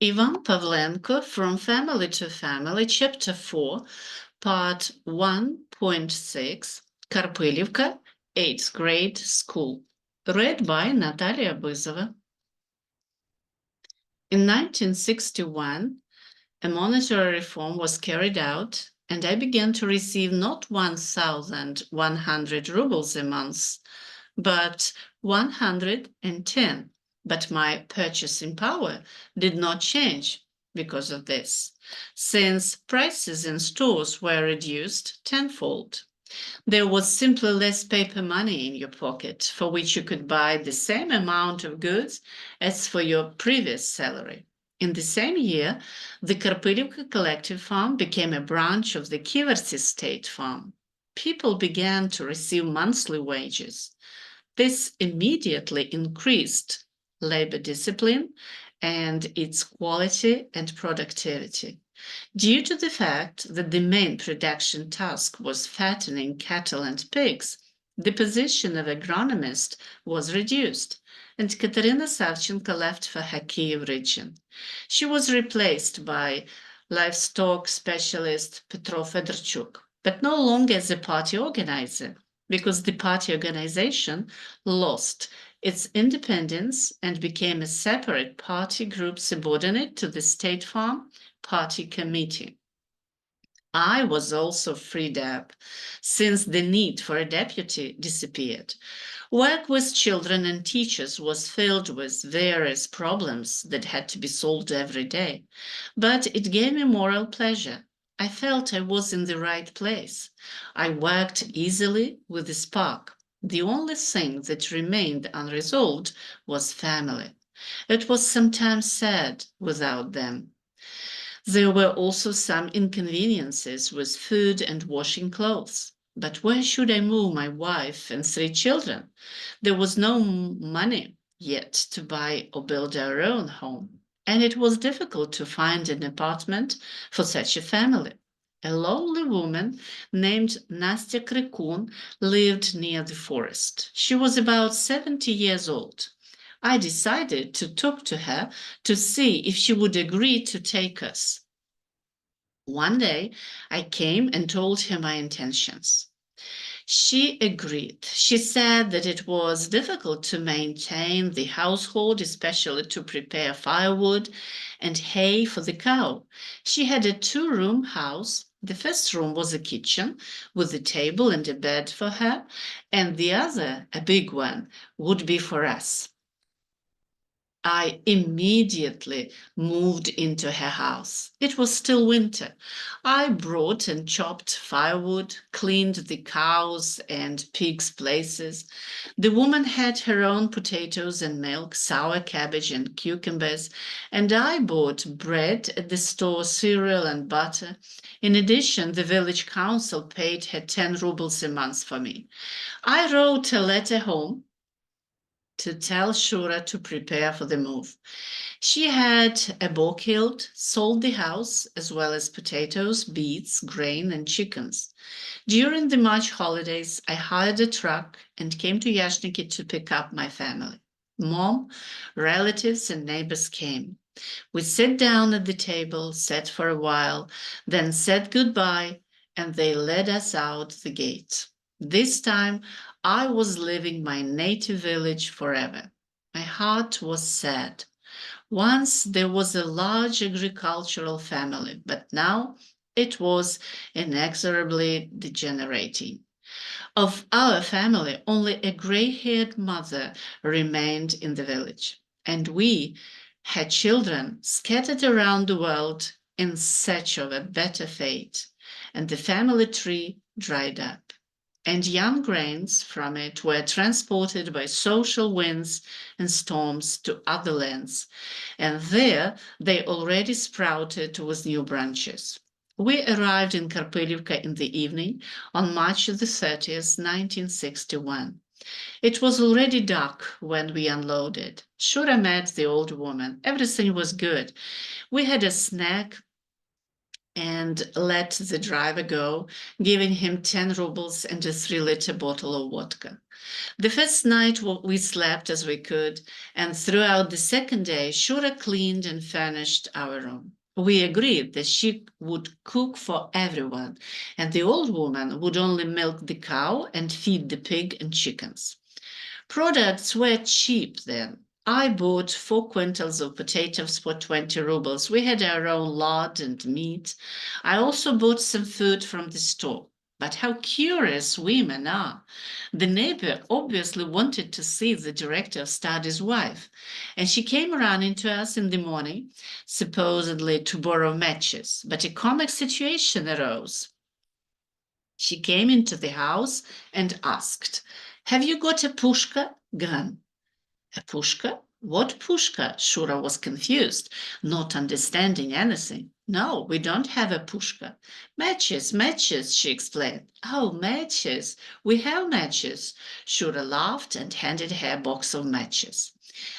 Ivan Pavlenko, From Family to Family, Chapter 4, Part 1.6, Karpylivka, 8th Grade School. Read by Natalia Bызова. In 1961, a monetary reform was carried out, and I began to receive not 1,100 rubles a month, but 110. But my purchasing power did not change because of this, since prices in stores were reduced tenfold. There was simply less paper money in your pocket, for which you could buy the same amount of goods as for your previous salary. In the same year, the Karpylivka Collective Farm became a branch of the Kivertsi State Farm. People began to receive monthly wages. This immediately increased labor discipline and its quality and productivity. Due to the fact that the main production task was fattening cattle and pigs, the position of agronomist was reduced, and Katerina Savchenko left for her Kiev region. She was replaced by livestock specialist Petro Fedorchuk, but no longer as a party organizer, because the party organization lost its independence and became a separate party group subordinate to the State Farm Party Committee. I was also freed up, since the need for a deputy disappeared. Work with children and teachers was filled with various problems that had to be solved every day, but it gave me moral pleasure. I felt I was in the right place. I worked easily with a spark. The only thing that remained unresolved was family. It was sometimes sad without them. There were also some inconveniences with food and washing clothes. But where should I move my wife and 3 children? There was no money yet to buy or build our own home, and it was difficult to find an apartment for such a family. A lonely woman named Nastya Krikun lived near the forest. She was about 70 years old. I decided to talk to her to see if she would agree to take us. One day, I came and told her my intentions. She agreed. She said that it was difficult to maintain the household, especially to prepare firewood and hay for the cow. She had a 2-room house. The first room was a kitchen with a table and a bed for her, and the other, a big one, would be for us. I immediately moved into her house. It was still winter. I brought and chopped firewood, cleaned the cows' and pigs' places. The woman had her own potatoes and milk, sour cabbage and cucumbers, and I bought bread at the store, cereal and butter. In addition, the village council paid her 10 rubles a month for me. I wrote a letter home to tell Shura to prepare for the move. She had a bog-hilt, sold the house, as well as potatoes, beets, grain, and chickens. During the March holidays, I hired a truck and came to Yashniki to pick up my family. Mom, relatives, and neighbors came. We sat down at the table, sat for a while, then said goodbye, and they led us out the gate. This time, I was leaving my native village forever. My heart was sad. Once there was a large agricultural family, but now it was inexorably degenerating. Of our family, only a gray-haired mother remained in the village, and we had children scattered around the world in search of a better fate, and the family tree dried up, and young grains from it were transported by social winds and storms to other lands, and there they already sprouted with new branches. We arrived in Karpylivka in the evening on March the 30th, 1961. It was already dark when we unloaded. Shura met the old woman. Everything was good. We had a snack and let the driver go, giving him 10 rubles and a 3-liter bottle of vodka. The first night we slept as we could, and throughout the second day, Shura cleaned and furnished our room. We agreed that she would cook for everyone, and the old woman would only milk the cow and feed the pig and chickens. Products were cheap then. I bought 4 quintals of potatoes for 20 rubles. We had our own lard and meat. I also bought some food from the store. But how curious women are. The neighbor obviously wanted to see the director of studies' wife, and she came running to us in the morning, supposedly to borrow matches. But a comic situation arose. She came into the house and asked, "Have you got a pushka?" gun. A pushka? What pushka? Shura was confused, not understanding anything. No, we don't have a pushka. Matches, matches, she explained. Oh, matches. We have matches. Shura laughed and handed her a box of matches.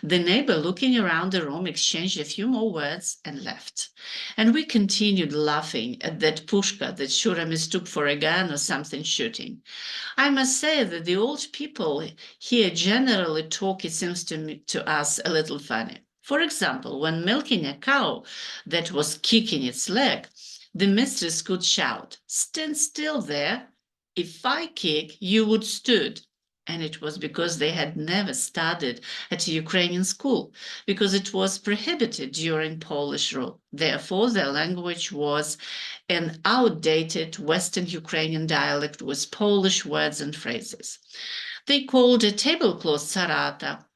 The neighbor, looking around the room, exchanged a few more words and left. And we continued laughing at that pushka that Shura mistook for a gun or something shooting. I must say that the old people here generally talk, it seems to us, a little funny. For example, when milking a cow that was kicking its leg, the mistress could shout, "Stand still there. If I kick, you would stood." And it was because they had never studied at a Ukrainian school, because it was prohibited during Polish rule. Therefore, their language was an outdated Western Ukrainian dialect with Polish words and phrases. They called a tablecloth sarata,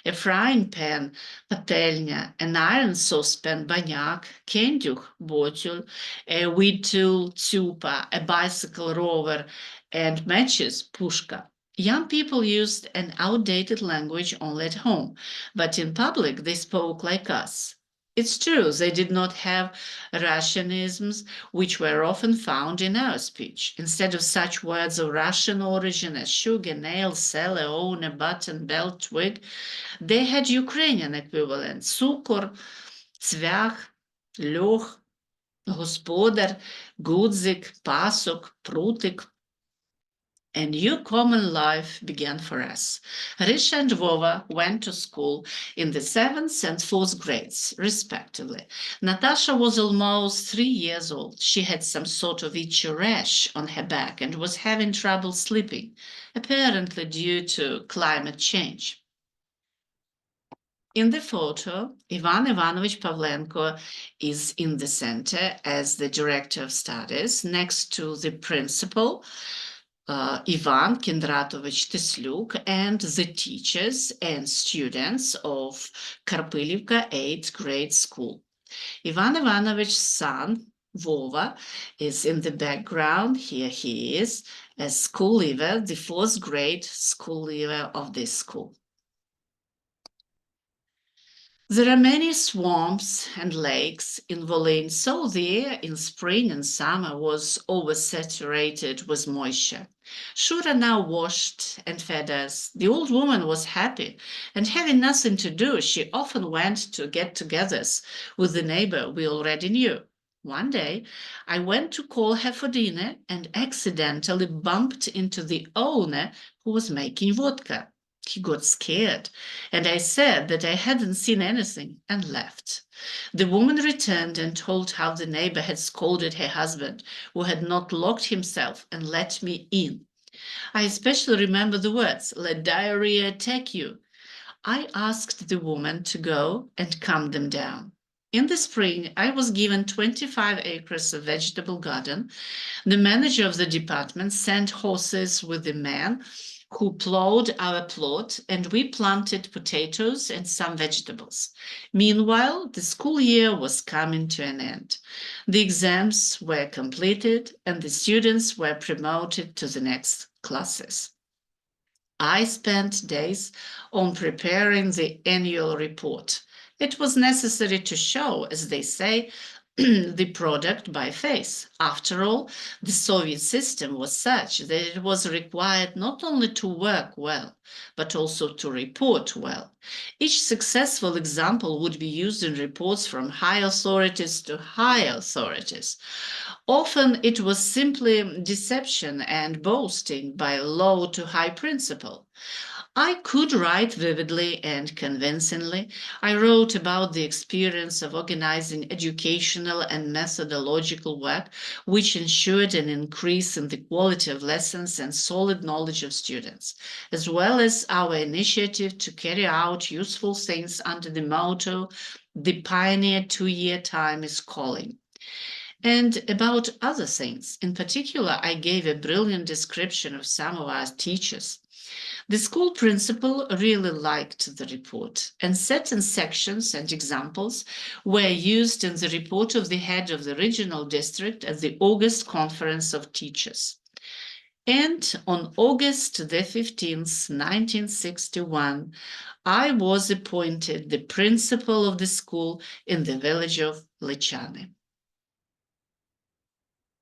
a frying pan patelnya, an iron saucepan banyak, kendyuk botul, a weed tool tsupa, a bicycle rover, and matches pushka. Young people used an outdated language only at home, but in public they spoke like us. It's true, they did not have Russianisms, which were often found in our speech. Instead of such words of Russian origin as sugar, nail, cellar, owner, button, belt, twig, they had Ukrainian equivalents: cukor, цвях, льох, господар, гудзик, пасок, прутик. A new common life began for us. Risha and Vova went to school in the 7th and 4th grades, respectively. Natasha was almost 3 years old. She had some sort of itchy rash on her back and was having trouble sleeping, apparently due to climate change. In the photo, Ivan Ivanovich Pavlenko is in the center as the director of studies, next to the principal, Ivan Kendratovich Teslyuk, and the teachers and students of Karpylivka 8th grade school. Ivan Ivanovich's son, Vova, is in the background. Here he is, as school leaver, the 4th grade school leaver of this school. There are many swamps and lakes in Volyn, so the air in spring and summer was oversaturated with moisture. Shura now washed and fed us. The old woman was happy, and having nothing to do, she often went to get-togethers with the neighbor we already knew. One day, I went to call her for dinner and accidentally bumped into the owner who was making vodka. He got scared, and I said that I hadn't seen anything and left. The woman returned and told how the neighbor had scolded her husband, who had not locked himself and let me in. I especially remember the words, "Let diarrhea attack you." I asked the woman to go and calm them down. In the spring, I was given 25 acres of vegetable garden. The manager of the department sent horses with the man who plowed our plot, and we planted potatoes and some vegetables. Meanwhile, the school year was coming to an end. The exams were completed, and the students were promoted to the next classes. I spent days on preparing the annual report. It was necessary to show, as they say, the product by face. After all, the Soviet system was such that it was required not only to work well, but also to report well. Each successful example would be used in reports from high authorities to high authorities. Often it was simply deception and boasting by low to high principle. I could write vividly and convincingly. I wrote about the experience of organizing educational and methodological work, which ensured an increase in the quality of lessons and solid knowledge of students, as well as our initiative to carry out useful things under the motto, "The pioneer 2-year time is calling." And about other things. In particular, I gave a brilliant description of some of our teachers. The school principal really liked the report, and certain sections and examples were used in the report of the head of the regional district at the August Conference of Teachers. And on August the 15th, 1961, I was appointed the principal of the school in the village of Lichane.